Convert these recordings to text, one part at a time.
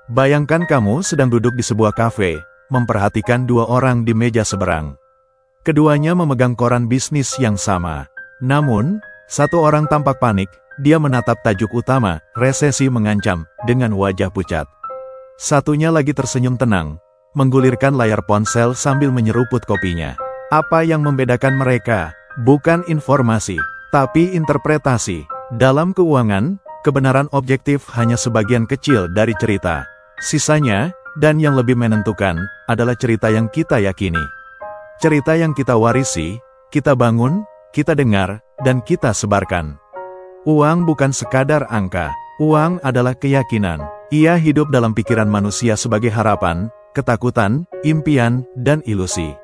Bayangkan kamu sedang duduk di sebuah kafe, memperhatikan dua orang di meja seberang. Keduanya memegang koran bisnis yang sama. Namun, satu orang tampak panik, dia menatap tajuk utama, resesi mengancam, dengan wajah pucat. Satunya lagi tersenyum tenang, menggulirkan layar ponsel sambil menyeruput kopinya. Apa yang membedakan mereka? Bukan informasi, tapi interpretasi. Dalam keuangan, kebenaran objektif hanya sebagian kecil dari cerita. Sisanya, dan yang lebih menentukan, adalah cerita yang kita yakini. Cerita yang kita warisi, kita bangun, kita dengar, dan kita sebarkan. Uang bukan sekadar angka. Uang adalah keyakinan. Ia hidup dalam pikiran manusia sebagai harapan, ketakutan, impian, dan ilusi.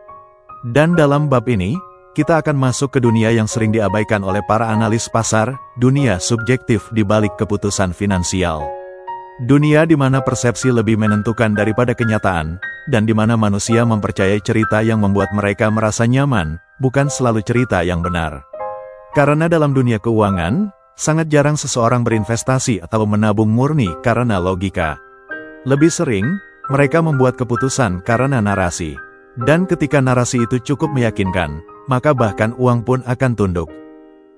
Dan dalam bab ini, kita akan masuk ke dunia yang sering diabaikan oleh para analis pasar, dunia subjektif di balik keputusan finansial. Dunia di mana persepsi lebih menentukan daripada kenyataan, dan di mana manusia mempercayai cerita yang membuat mereka merasa nyaman, bukan selalu cerita yang benar. Karena dalam dunia keuangan, sangat jarang seseorang berinvestasi atau menabung murni karena logika. Lebih sering, mereka membuat keputusan karena narasi. Dan ketika narasi itu cukup meyakinkan, maka bahkan uang pun akan tunduk.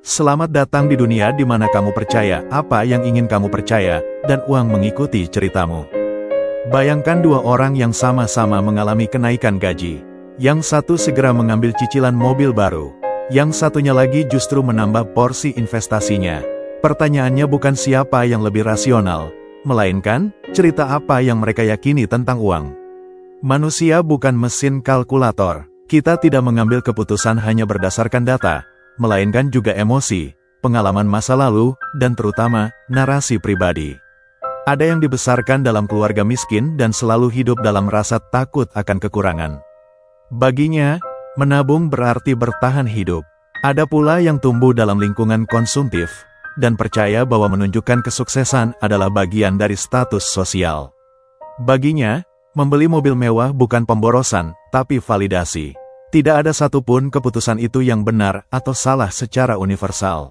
Selamat datang di dunia di mana kamu percaya apa yang ingin kamu percaya, dan uang mengikuti ceritamu. Bayangkan dua orang yang sama-sama mengalami kenaikan gaji. Yang satu segera mengambil cicilan mobil baru. Yang satunya lagi justru menambah porsi investasinya. Pertanyaannya bukan siapa yang lebih rasional, melainkan cerita apa yang mereka yakini tentang uang. Manusia bukan mesin kalkulator. Kita tidak mengambil keputusan hanya berdasarkan data, melainkan juga emosi, pengalaman masa lalu, dan terutama, narasi pribadi. Ada yang dibesarkan dalam keluarga miskin dan selalu hidup dalam rasa takut akan kekurangan. Baginya, menabung berarti bertahan hidup. Ada pula yang tumbuh dalam lingkungan konsumtif, dan percaya bahwa menunjukkan kesuksesan adalah bagian dari status sosial. Baginya, membeli mobil mewah bukan pemborosan, tapi validasi. Tidak ada satupun keputusan itu yang benar atau salah secara universal.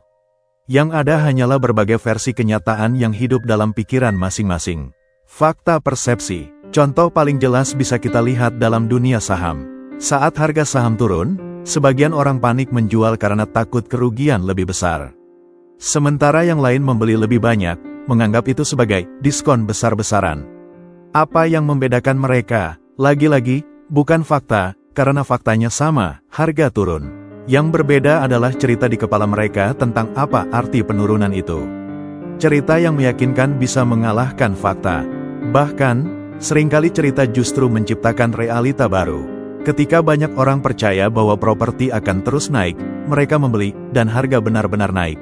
Yang ada hanyalah berbagai versi kenyataan yang hidup dalam pikiran masing-masing. Fakta persepsi. Contoh paling jelas bisa kita lihat dalam dunia saham. Saat harga saham turun, sebagian orang panik menjual karena takut kerugian lebih besar. Sementara yang lain membeli lebih banyak, menganggap itu sebagai diskon besar-besaran. Apa yang membedakan mereka? Lagi-lagi, bukan fakta, karena faktanya sama, harga turun. Yang berbeda adalah cerita di kepala mereka tentang apa arti penurunan itu. Cerita yang meyakinkan bisa mengalahkan fakta. Bahkan, seringkali cerita justru menciptakan realita baru. Ketika banyak orang percaya bahwa properti akan terus naik, mereka membeli, dan harga benar-benar naik.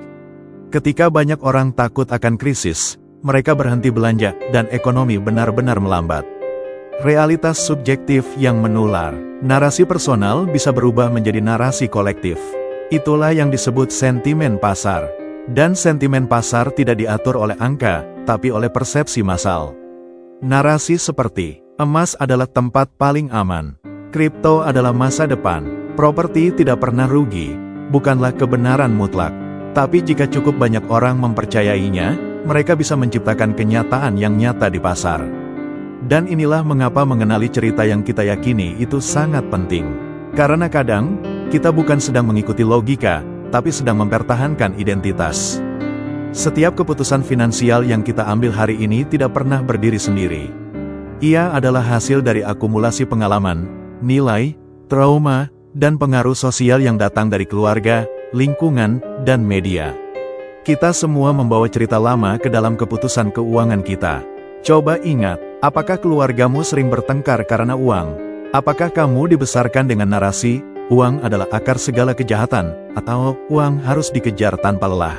Ketika banyak orang takut akan krisis, mereka berhenti belanja, dan ekonomi benar-benar melambat. Realitas subjektif yang menular. Narasi personal bisa berubah menjadi narasi kolektif. Itulah yang disebut sentimen pasar. Dan sentimen pasar tidak diatur oleh angka, tapi oleh persepsi massal. Narasi seperti, emas adalah tempat paling aman. Kripto adalah masa depan. Properti tidak pernah rugi. Bukanlah kebenaran mutlak. Tapi jika cukup banyak orang mempercayainya, mereka bisa menciptakan kenyataan yang nyata di pasar. Dan inilah mengapa mengenali cerita yang kita yakini itu sangat penting. Karena kadang, kita bukan sedang mengikuti logika, tapi sedang mempertahankan identitas. Setiap keputusan finansial yang kita ambil hari ini tidak pernah berdiri sendiri. Ia adalah hasil dari akumulasi pengalaman, nilai, trauma, dan pengaruh sosial yang datang dari keluarga, lingkungan, dan media. Kita semua membawa cerita lama ke dalam keputusan keuangan kita. Coba ingat, apakah keluargamu sering bertengkar karena uang? Apakah kamu dibesarkan dengan narasi, uang adalah akar segala kejahatan, atau uang harus dikejar tanpa lelah?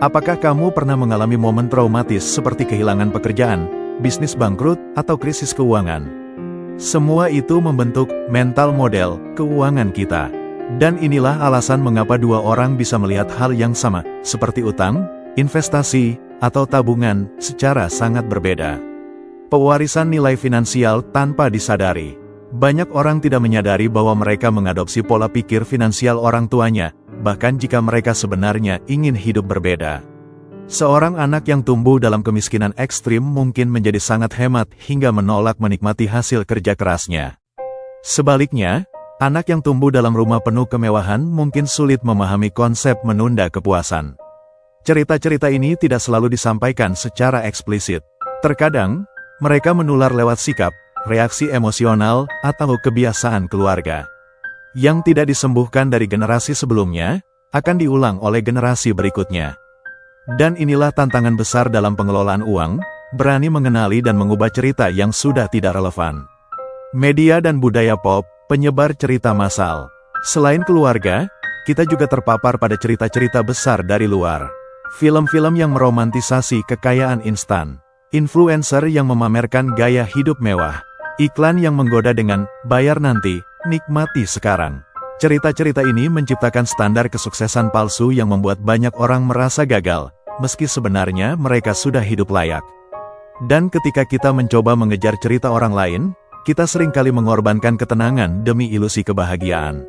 Apakah kamu pernah mengalami momen traumatis seperti kehilangan pekerjaan, bisnis bangkrut, atau krisis keuangan? Semua itu membentuk mental model keuangan kita. Dan inilah alasan mengapa dua orang bisa melihat hal yang sama, seperti utang, investasi, atau tabungan, secara sangat berbeda. Pewarisan nilai finansial tanpa disadari. Banyak orang tidak menyadari bahwa mereka mengadopsi pola pikir finansial orang tuanya, bahkan jika mereka sebenarnya ingin hidup berbeda. Seorang anak yang tumbuh dalam kemiskinan ekstrim mungkin menjadi sangat hemat hingga menolak menikmati hasil kerja kerasnya. Sebaliknya, anak yang tumbuh dalam rumah penuh kemewahan mungkin sulit memahami konsep menunda kepuasan. Cerita-cerita ini tidak selalu disampaikan secara eksplisit. Terkadang, mereka menular lewat sikap, reaksi emosional, atau kebiasaan keluarga. Yang tidak disembuhkan dari generasi sebelumnya, akan diulang oleh generasi berikutnya. Dan inilah tantangan besar dalam pengelolaan uang, berani mengenali dan mengubah cerita yang sudah tidak relevan. Media dan budaya pop, penyebar cerita massal. Selain keluarga, kita juga terpapar pada cerita-cerita besar dari luar. Film-film yang meromantisasi kekayaan instan. Influencer yang memamerkan gaya hidup mewah. Iklan yang menggoda dengan, bayar nanti, nikmati sekarang. Cerita-cerita ini menciptakan standar kesuksesan palsu yang membuat banyak orang merasa gagal, meski sebenarnya mereka sudah hidup layak. Dan ketika kita mencoba mengejar cerita orang lain, kita seringkali mengorbankan ketenangan demi ilusi kebahagiaan.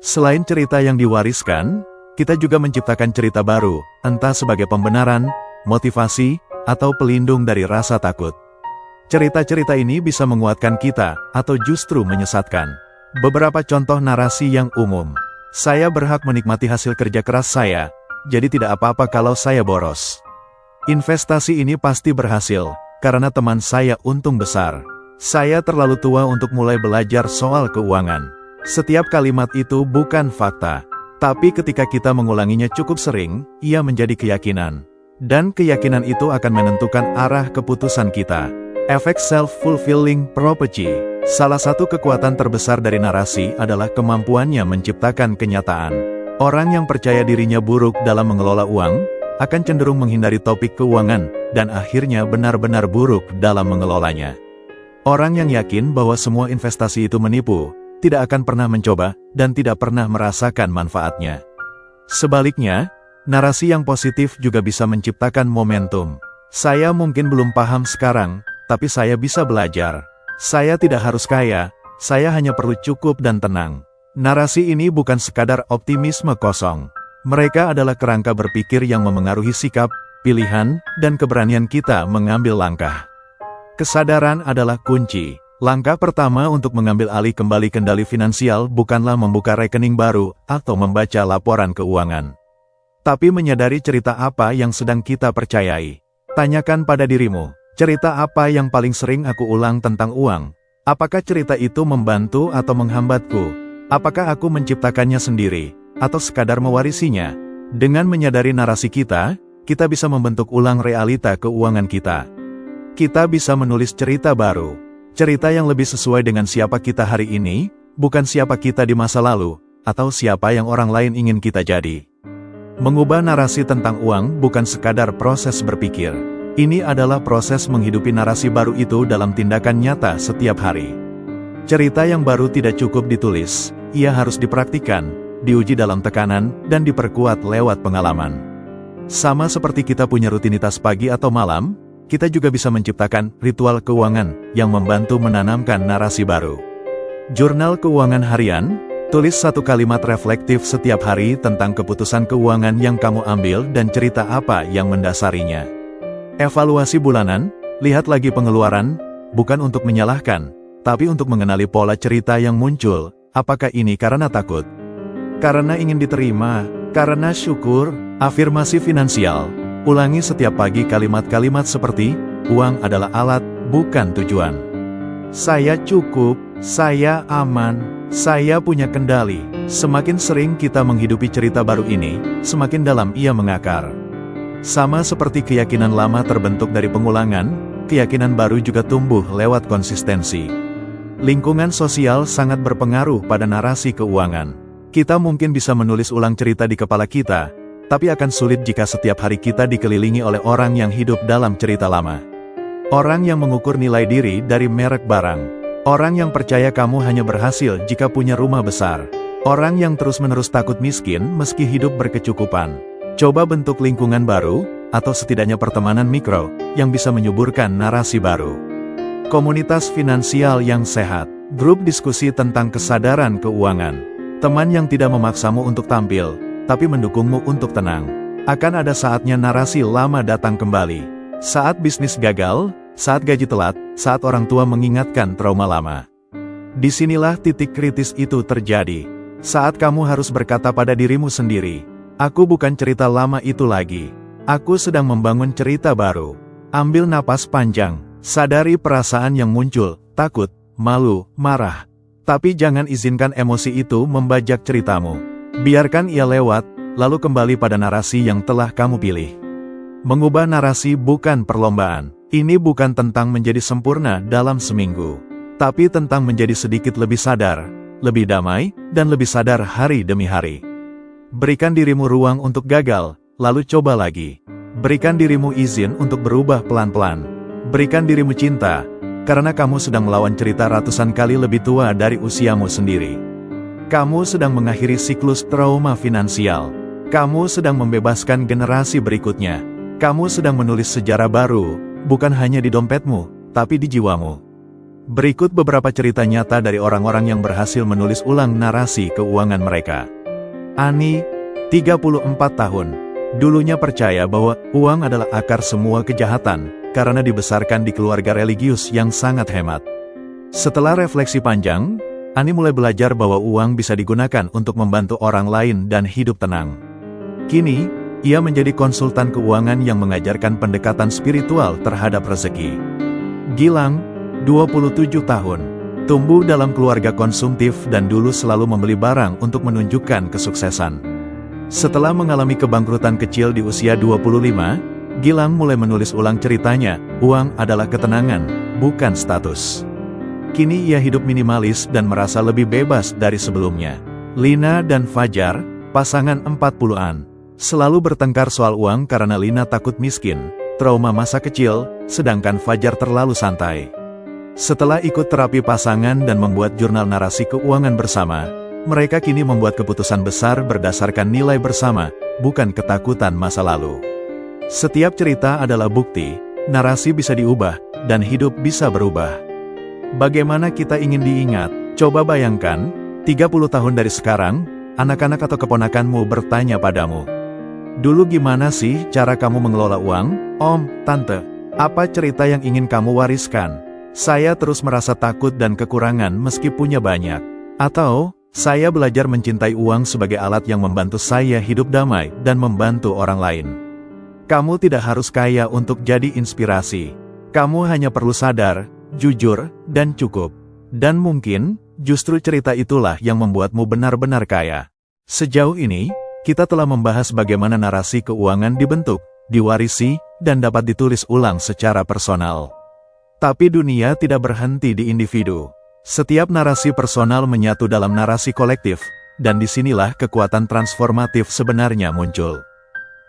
Selain cerita yang diwariskan, kita juga menciptakan cerita baru, entah sebagai pembenaran, motivasi, atau pelindung dari rasa takut. Cerita-cerita ini bisa menguatkan kita, atau justru menyesatkan. Beberapa contoh narasi yang umum. Saya berhak menikmati hasil kerja keras saya, jadi tidak apa-apa kalau saya boros. Investasi ini pasti berhasil, karena teman saya untung besar. Saya terlalu tua untuk mulai belajar soal keuangan. Setiap kalimat itu bukan fakta, tapi ketika kita mengulanginya cukup sering, ia menjadi keyakinan. Dan keyakinan itu akan menentukan arah keputusan kita. Efek self-fulfilling prophecy. Salah satu kekuatan terbesar dari narasi adalah kemampuannya menciptakan kenyataan. Orang yang percaya dirinya buruk dalam mengelola uang, akan cenderung menghindari topik keuangan, dan akhirnya benar-benar buruk dalam mengelolanya. Orang yang yakin bahwa semua investasi itu menipu, tidak akan pernah mencoba, dan tidak pernah merasakan manfaatnya. Sebaliknya, narasi yang positif juga bisa menciptakan momentum. Saya mungkin belum paham sekarang, tapi saya bisa belajar. Saya tidak harus kaya, saya hanya perlu cukup dan tenang. Narasi ini bukan sekadar optimisme kosong. Mereka adalah kerangka berpikir yang memengaruhi sikap, pilihan, dan keberanian kita mengambil langkah. Kesadaran adalah kunci. Langkah pertama untuk mengambil alih kembali kendali finansial bukanlah membuka rekening baru atau membaca laporan keuangan. Tapi menyadari cerita apa yang sedang kita percayai. Tanyakan pada dirimu, cerita apa yang paling sering aku ulang tentang uang? Apakah cerita itu membantu atau menghambatku? Apakah aku menciptakannya sendiri, atau sekadar mewarisinya? Dengan menyadari narasi kita bisa membentuk ulang realita keuangan kita. Kita bisa menulis cerita baru. Cerita yang lebih sesuai dengan siapa kita hari ini, bukan siapa kita di masa lalu, atau siapa yang orang lain ingin kita jadi. Mengubah narasi tentang uang bukan sekadar proses berpikir. Ini adalah proses menghidupi narasi baru itu dalam tindakan nyata setiap hari. Cerita yang baru tidak cukup ditulis, ia harus dipraktikkan, diuji dalam tekanan, dan diperkuat lewat pengalaman. Sama seperti kita punya rutinitas pagi atau malam, kita juga bisa menciptakan ritual keuangan yang membantu menanamkan narasi baru. Jurnal keuangan harian, tulis satu kalimat reflektif setiap hari tentang keputusan keuangan yang kamu ambil dan cerita apa yang mendasarinya. Evaluasi bulanan, lihat lagi pengeluaran, bukan untuk menyalahkan, tapi untuk mengenali pola cerita yang muncul. Apakah ini karena takut? Karena ingin diterima? Karena syukur? Afirmasi finansial. Ulangi setiap pagi kalimat-kalimat seperti, uang adalah alat, bukan tujuan. Saya cukup, saya aman, saya punya kendali. Semakin sering kita menghidupi cerita baru ini, semakin dalam ia mengakar. Sama seperti keyakinan lama terbentuk dari pengulangan, keyakinan baru juga tumbuh lewat konsistensi. Lingkungan sosial sangat berpengaruh pada narasi keuangan. Kita mungkin bisa menulis ulang cerita di kepala kita, tapi akan sulit jika setiap hari kita dikelilingi oleh orang yang hidup dalam cerita lama. Orang yang mengukur nilai diri dari merek barang. Orang yang percaya kamu hanya berhasil jika punya rumah besar. Orang yang terus-menerus takut miskin meski hidup berkecukupan. Coba bentuk lingkungan baru, atau setidaknya pertemanan mikro, yang bisa menyuburkan narasi baru. Komunitas finansial yang sehat. Grup diskusi tentang kesadaran keuangan. Teman yang tidak memaksamu untuk tampil, tapi mendukungmu untuk tenang. Akan ada saatnya narasi lama datang kembali. Saat bisnis gagal, saat gaji telat, saat orang tua mengingatkan trauma lama. Disinilah titik kritis itu terjadi. Saat kamu harus berkata pada dirimu sendiri, aku bukan cerita lama itu lagi. Aku sedang membangun cerita baru. Ambil napas panjang, sadari perasaan yang muncul, takut, malu, marah. Tapi jangan izinkan emosi itu membajak ceritamu. Biarkan ia lewat, lalu kembali pada narasi yang telah kamu pilih. Mengubah narasi bukan perlombaan. Ini bukan tentang menjadi sempurna dalam seminggu, tapi tentang menjadi sedikit lebih sadar, lebih damai, dan lebih sadar hari demi hari. Berikan dirimu ruang untuk gagal, lalu coba lagi. Berikan dirimu izin untuk berubah pelan-pelan. Berikan dirimu cinta, karena kamu sedang melawan cerita ratusan kali lebih tua dari usiamu sendiri. Kamu sedang mengakhiri siklus trauma finansial. Kamu sedang membebaskan generasi berikutnya. Kamu sedang menulis sejarah baru, bukan hanya di dompetmu, tapi di jiwamu. Berikut beberapa cerita nyata dari orang-orang yang berhasil menulis ulang narasi keuangan mereka. Ani, 34 tahun, dulunya percaya bahwa uang adalah akar semua kejahatan, karena dibesarkan di keluarga religius yang sangat hemat. Setelah refleksi panjang, Ani mulai belajar bahwa uang bisa digunakan untuk membantu orang lain dan hidup tenang. Kini, ia menjadi konsultan keuangan yang mengajarkan pendekatan spiritual terhadap rezeki. Gilang, 27 tahun, tumbuh dalam keluarga konsumtif dan dulu selalu membeli barang untuk menunjukkan kesuksesan. Setelah mengalami kebangkrutan kecil di usia 25, Gilang mulai menulis ulang ceritanya, uang adalah ketenangan, bukan status. Kini ia hidup minimalis dan merasa lebih bebas dari sebelumnya. Lina dan Fajar, pasangan 40-an, selalu bertengkar soal uang karena Lina takut miskin, trauma masa kecil, sedangkan Fajar terlalu santai. Setelah ikut terapi pasangan dan membuat jurnal narasi keuangan bersama, mereka kini membuat keputusan besar berdasarkan nilai bersama, bukan ketakutan masa lalu. Setiap cerita adalah bukti, narasi bisa diubah, dan hidup bisa berubah. Bagaimana kita ingin diingat? Coba bayangkan, 30 tahun dari sekarang, anak-anak atau keponakanmu bertanya padamu, dulu gimana sih cara kamu mengelola uang? Om, Tante, apa cerita yang ingin kamu wariskan? Saya terus merasa takut dan kekurangan meski punya banyak. Atau, saya belajar mencintai uang sebagai alat yang membantu saya hidup damai dan membantu orang lain. Kamu tidak harus kaya untuk jadi inspirasi. Kamu hanya perlu sadar, jujur, dan cukup. Dan mungkin, justru cerita itulah yang membuatmu benar-benar kaya. Sejauh ini, kita telah membahas bagaimana narasi keuangan dibentuk, diwarisi, dan dapat ditulis ulang secara personal. Tapi dunia tidak berhenti di individu. Setiap narasi personal menyatu dalam narasi kolektif, dan disinilah kekuatan transformatif sebenarnya muncul.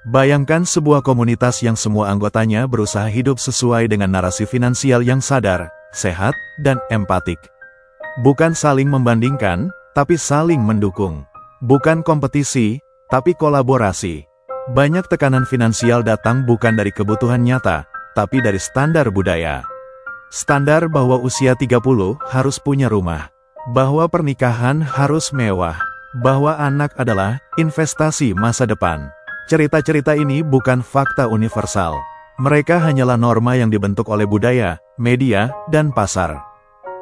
Bayangkan sebuah komunitas yang semua anggotanya berusaha hidup sesuai dengan narasi finansial yang sadar, sehat, dan empatik. Bukan saling membandingkan, tapi saling mendukung. Bukan kompetisi, tapi kolaborasi. Banyak tekanan finansial datang bukan dari kebutuhan nyata, tapi dari standar budaya. Standar bahwa usia 30 harus punya rumah, bahwa pernikahan harus mewah, bahwa anak adalah investasi masa depan. Cerita-cerita ini bukan fakta universal. Mereka hanyalah norma yang dibentuk oleh budaya, media, dan pasar.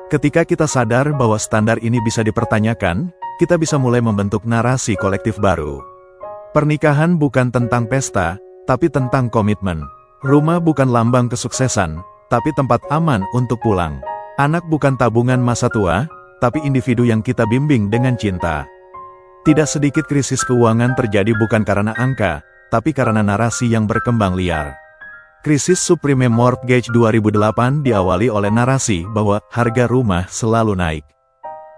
Ketika kita sadar bahwa standar ini bisa dipertanyakan, kita bisa mulai membentuk narasi kolektif baru. Pernikahan bukan tentang pesta, tapi tentang komitmen. Rumah bukan lambang kesuksesan, tapi tempat aman untuk pulang. Anak bukan tabungan masa tua, tapi individu yang kita bimbing dengan cinta. Tidak sedikit krisis keuangan terjadi bukan karena angka, tapi karena narasi yang berkembang liar. Krisis subprime mortgage 2008 diawali oleh narasi bahwa harga rumah selalu naik.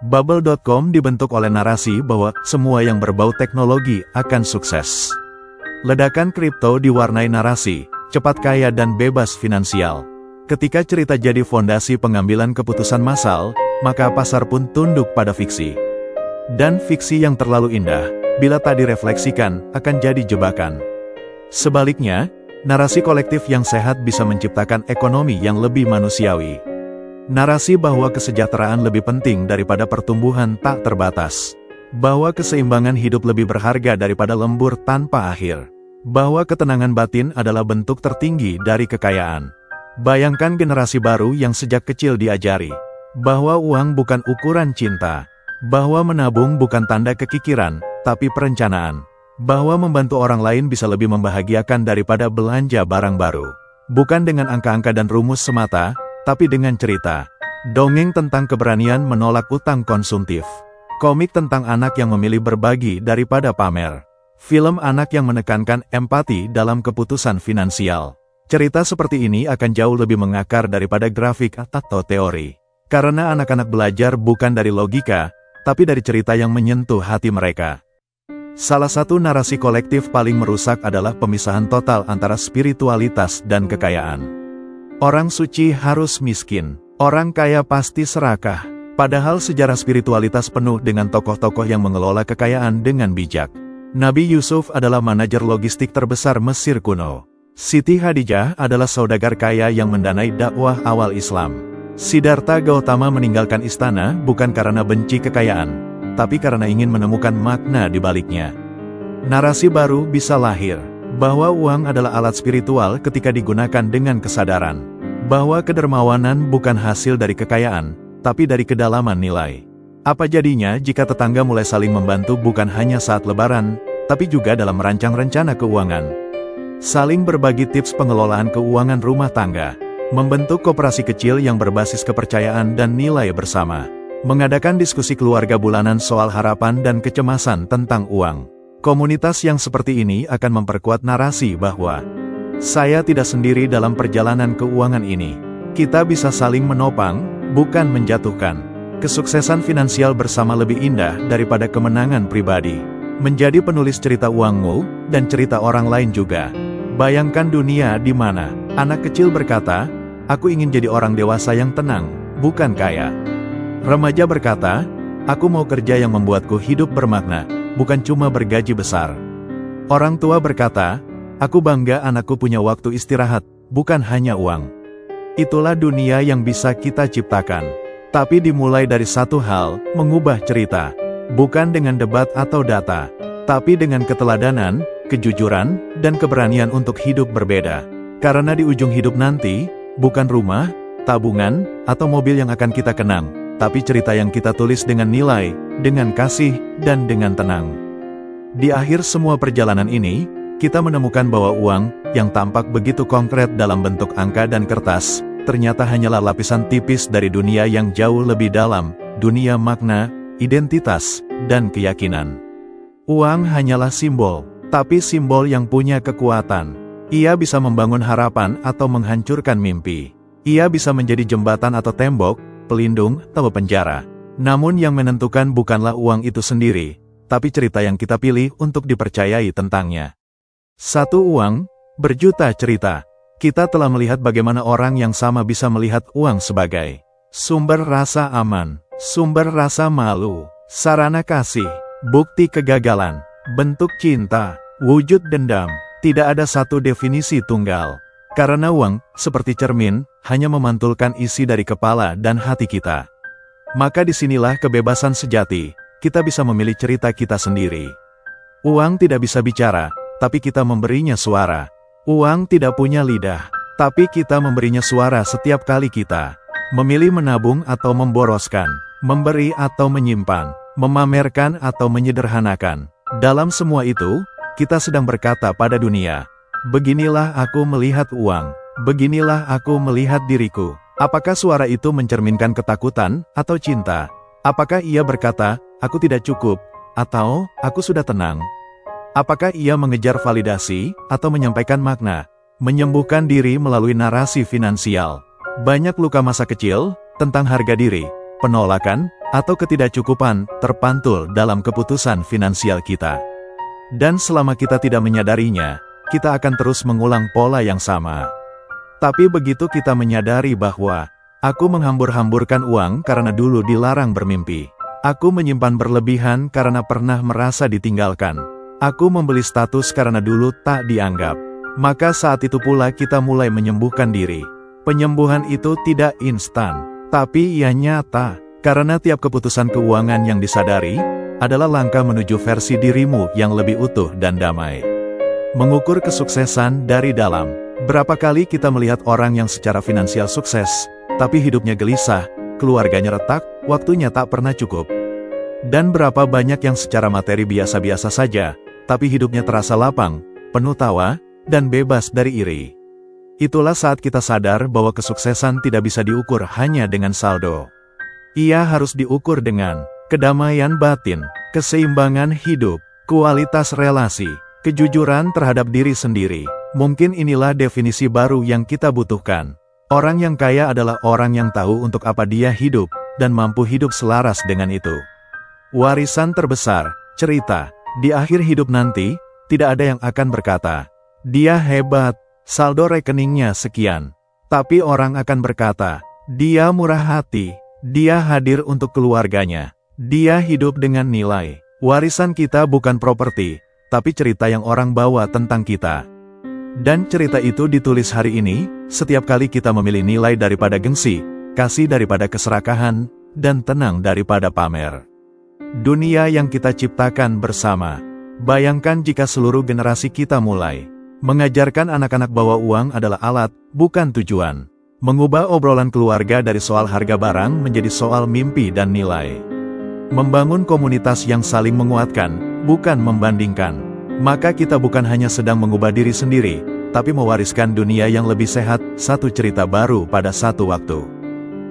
Bubble.com dibentuk oleh narasi bahwa semua yang berbau teknologi akan sukses. Ledakan kripto diwarnai narasi, cepat kaya dan bebas finansial. Ketika cerita jadi fondasi pengambilan keputusan massal, maka pasar pun tunduk pada fiksi. Dan fiksi yang terlalu indah, bila tak direfleksikan, akan jadi jebakan. Sebaliknya, narasi kolektif yang sehat bisa menciptakan ekonomi yang lebih manusiawi. Narasi bahwa kesejahteraan lebih penting daripada pertumbuhan tak terbatas. Bahwa keseimbangan hidup lebih berharga daripada lembur tanpa akhir. bahwa ketenangan batin adalah bentuk tertinggi dari kekayaan. Bayangkan generasi baru yang sejak kecil diajari bahwa uang bukan ukuran cinta, bahwa menabung bukan tanda kekikiran, tapi perencanaan, bahwa membantu orang lain bisa lebih membahagiakan daripada belanja barang baru. Bukan dengan angka-angka dan rumus semata, tapi dengan cerita. Dongeng tentang keberanian menolak utang konsumtif. Komik tentang anak yang memilih berbagi daripada pamer. Film anak yang menekankan empati dalam keputusan finansial. Cerita seperti ini akan jauh lebih mengakar daripada grafik atau teori. Karena anak-anak belajar bukan dari logika, tapi dari cerita yang menyentuh hati mereka. Salah satu narasi kolektif paling merusak adalah pemisahan total antara spiritualitas dan kekayaan. Orang suci harus miskin, orang kaya pasti serakah. Padahal sejarah spiritualitas penuh dengan tokoh-tokoh yang mengelola kekayaan dengan bijak. Nabi Yusuf adalah manajer logistik terbesar Mesir kuno. Siti Khadijah adalah saudagar kaya yang mendanai dakwah awal Islam. Siddhartha Gautama meninggalkan istana bukan karena benci kekayaan, tapi karena ingin menemukan makna di baliknya. Narasi baru bisa lahir, bahwa uang adalah alat spiritual ketika digunakan dengan kesadaran, bahwa kedermawanan bukan hasil dari kekayaan, tapi dari kedalaman nilai. Apa jadinya jika tetangga mulai saling membantu bukan hanya saat lebaran, tapi juga dalam merancang rencana keuangan? Saling berbagi tips pengelolaan keuangan rumah tangga, membentuk koperasi kecil yang berbasis kepercayaan dan nilai bersama, mengadakan diskusi keluarga bulanan soal harapan dan kecemasan tentang uang. Komunitas yang seperti ini akan memperkuat narasi bahwa saya tidak sendiri dalam perjalanan keuangan ini. Kita bisa saling menopang, bukan menjatuhkan. Kesuksesan finansial bersama lebih indah daripada kemenangan pribadi. Menjadi penulis cerita uangmu, dan cerita orang lain juga. Bayangkan dunia di mana anak kecil berkata, aku ingin jadi orang dewasa yang tenang, bukan kaya. Remaja berkata, aku mau kerja yang membuatku hidup bermakna, bukan cuma bergaji besar. Orang tua berkata, aku bangga anakku punya waktu istirahat, bukan hanya uang. Itulah dunia yang bisa kita ciptakan. Tapi dimulai dari satu hal, mengubah cerita. Bukan dengan debat atau data, tapi dengan keteladanan, kejujuran, dan keberanian untuk hidup berbeda. Karena di ujung hidup nanti, bukan rumah, tabungan, atau mobil yang akan kita kenang, tapi cerita yang kita tulis dengan nilai, dengan kasih, dan dengan tenang. Di akhir semua perjalanan ini, kita menemukan bahwa uang, yang tampak begitu konkret dalam bentuk angka dan kertas, ternyata hanyalah lapisan tipis dari dunia yang jauh lebih dalam, dunia makna, identitas, dan keyakinan. Uang hanyalah simbol, tapi simbol yang punya kekuatan. Ia bisa membangun harapan atau menghancurkan mimpi. Ia bisa menjadi jembatan atau tembok, pelindung, atau penjara. Namun yang menentukan bukanlah uang itu sendiri, tapi cerita yang kita pilih untuk dipercayai tentangnya. Satu uang, berjuta cerita. Kita telah melihat bagaimana orang yang sama bisa melihat uang sebagai sumber rasa aman, sumber rasa malu, sarana kasih, bukti kegagalan, bentuk cinta, wujud dendam. Tidak ada satu definisi tunggal. Karena uang, seperti cermin, hanya memantulkan isi dari kepala dan hati kita. Maka disinilah kebebasan sejati. Kita bisa memilih cerita kita sendiri. Uang tidak bisa bicara, tapi kita memberinya suara. Uang tidak punya lidah, tapi kita memberinya suara setiap kali kita memilih menabung atau memboroskan, memberi atau menyimpan, memamerkan atau menyederhanakan. Dalam semua itu, kita sedang berkata pada dunia, beginilah aku melihat uang, beginilah aku melihat diriku. Apakah suara itu mencerminkan ketakutan atau cinta? Apakah ia berkata, aku tidak cukup, atau aku sudah tenang? Apakah ia mengejar validasi, atau menyampaikan makna, menyembuhkan diri melalui narasi finansial? Banyak luka masa kecil, tentang harga diri, penolakan, atau ketidakcukupan, terpantul dalam keputusan finansial kita. Dan selama kita tidak menyadarinya, kita akan terus mengulang pola yang sama. Tapi begitu kita menyadari bahwa, aku menghambur-hamburkan uang karena dulu dilarang bermimpi. Aku menyimpan berlebihan karena pernah merasa ditinggalkan. Aku membeli status karena dulu tak dianggap. Maka saat itu pula kita mulai menyembuhkan diri. Penyembuhan itu tidak instan, tapi ia nyata. Karena tiap keputusan keuangan yang disadari, adalah langkah menuju versi dirimu yang lebih utuh dan damai. Mengukur kesuksesan dari dalam. Berapa kali kita melihat orang yang secara finansial sukses, tapi hidupnya gelisah, keluarganya retak, waktunya tak pernah cukup. Dan berapa banyak yang secara materi biasa-biasa saja, tapi hidupnya terasa lapang, penuh tawa, dan bebas dari iri. Itulah saat kita sadar bahwa kesuksesan tidak bisa diukur hanya dengan saldo. Ia harus diukur dengan kedamaian batin, keseimbangan hidup, kualitas relasi, kejujuran terhadap diri sendiri. Mungkin inilah definisi baru yang kita butuhkan. Orang yang kaya adalah orang yang tahu untuk apa dia hidup, dan mampu hidup selaras dengan itu. Warisan terbesar, cerita, di akhir hidup nanti, tidak ada yang akan berkata, "Dia hebat, saldo rekeningnya sekian." Tapi orang akan berkata, "Dia murah hati, dia hadir untuk keluarganya, dia hidup dengan nilai." Warisan kita bukan properti, tapi cerita yang orang bawa tentang kita. Dan cerita itu ditulis hari ini, setiap kali kita memilih nilai daripada gengsi, kasih daripada keserakahan, dan tenang daripada pamer. Dunia yang kita ciptakan bersama. Bayangkan jika seluruh generasi kita mulai mengajarkan anak-anak bahwa uang adalah alat, bukan tujuan. Mengubah obrolan keluarga dari soal harga barang menjadi soal mimpi dan nilai. Membangun komunitas yang saling menguatkan, bukan membandingkan. Maka kita bukan hanya sedang mengubah diri sendiri, tapi mewariskan dunia yang lebih sehat, satu cerita baru pada satu waktu.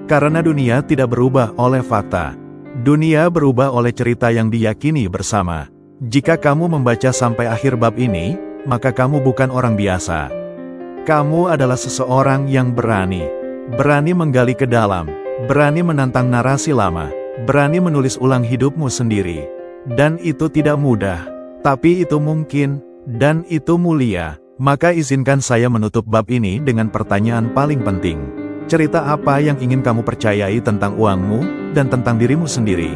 Karena dunia tidak berubah oleh fakta. Dunia berubah oleh cerita yang diyakini bersama. Jika kamu membaca sampai akhir bab ini, maka kamu bukan orang biasa. Kamu adalah seseorang yang berani. Berani menggali ke dalam, berani menantang narasi lama, berani menulis ulang hidupmu sendiri. Dan itu tidak mudah. Tapi itu mungkin, dan itu mulia. Maka izinkan saya menutup bab ini dengan pertanyaan paling penting. Cerita apa yang ingin kamu percayai tentang uangmu, dan tentang dirimu sendiri?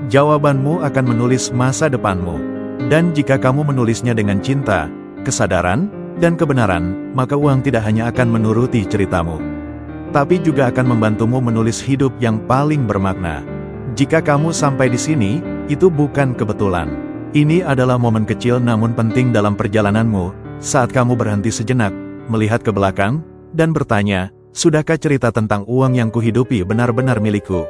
Jawabanmu akan menulis masa depanmu. Dan jika kamu menulisnya dengan cinta, kesadaran, dan kebenaran, maka uang tidak hanya akan menuruti ceritamu, tapi juga akan membantumu menulis hidup yang paling bermakna. Jika kamu sampai di sini, itu bukan kebetulan. Ini adalah momen kecil namun penting dalam perjalananmu, saat kamu berhenti sejenak, melihat ke belakang, dan bertanya, sudahkah cerita tentang uang yang kuhidupi benar-benar milikku?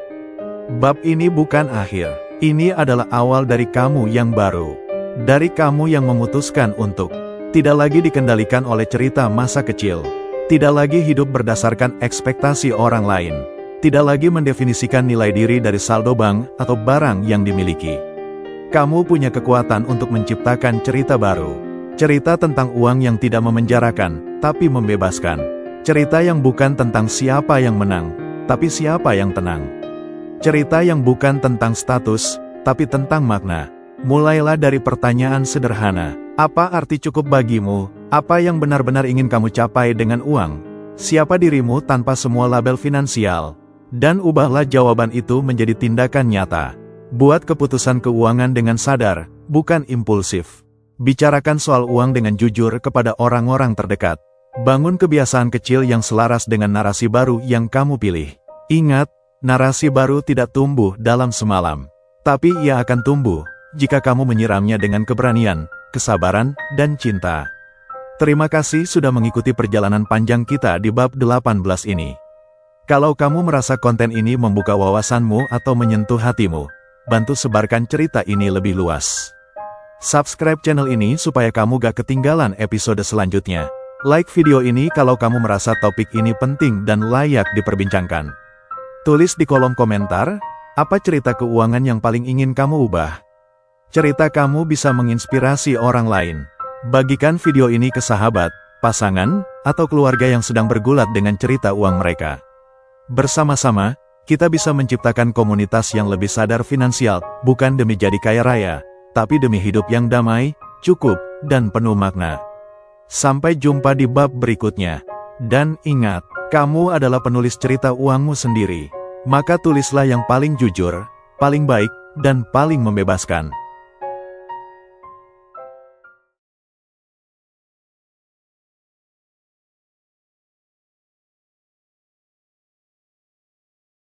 Bab ini bukan akhir. Ini adalah awal dari kamu yang baru. Dari kamu yang memutuskan untuk tidak lagi dikendalikan oleh cerita masa kecil. Tidak lagi hidup berdasarkan ekspektasi orang lain. Tidak lagi mendefinisikan nilai diri dari saldo bank atau barang yang dimiliki. Kamu punya kekuatan untuk menciptakan cerita baru. Cerita tentang uang yang tidak memenjarakan, tapi membebaskan. Cerita yang bukan tentang siapa yang menang, tapi siapa yang tenang. Cerita yang bukan tentang status, tapi tentang makna. Mulailah dari pertanyaan sederhana. Apa arti cukup bagimu? Apa yang benar-benar ingin kamu capai dengan uang? Siapa dirimu tanpa semua label finansial? Dan ubahlah jawaban itu menjadi tindakan nyata. Buat keputusan keuangan dengan sadar, bukan impulsif. Bicarakan soal uang dengan jujur kepada orang-orang terdekat. Bangun kebiasaan kecil yang selaras dengan narasi baru yang kamu pilih. Ingat, narasi baru tidak tumbuh dalam semalam. Tapi ia akan tumbuh, jika kamu menyiramnya dengan keberanian, kesabaran, dan cinta. Terima kasih sudah mengikuti perjalanan panjang kita di bab 18 ini. Kalau kamu merasa konten ini membuka wawasanmu atau menyentuh hatimu, bantu sebarkan cerita ini lebih luas. Subscribe channel ini supaya kamu gak ketinggalan episode selanjutnya. Like video ini kalau kamu merasa topik ini penting dan layak diperbincangkan. Tulis di kolom komentar, apa cerita keuangan yang paling ingin kamu ubah? Cerita kamu bisa menginspirasi orang lain. Bagikan video ini ke sahabat, pasangan, atau keluarga yang sedang bergulat dengan cerita uang mereka. Bersama-sama, kita bisa menciptakan komunitas yang lebih sadar finansial, bukan demi jadi kaya raya, tapi demi hidup yang damai, cukup, dan penuh makna. Sampai jumpa di bab berikutnya. Dan ingat, kamu adalah penulis cerita uangmu sendiri. Maka tulislah yang paling jujur, paling baik, dan paling membebaskan.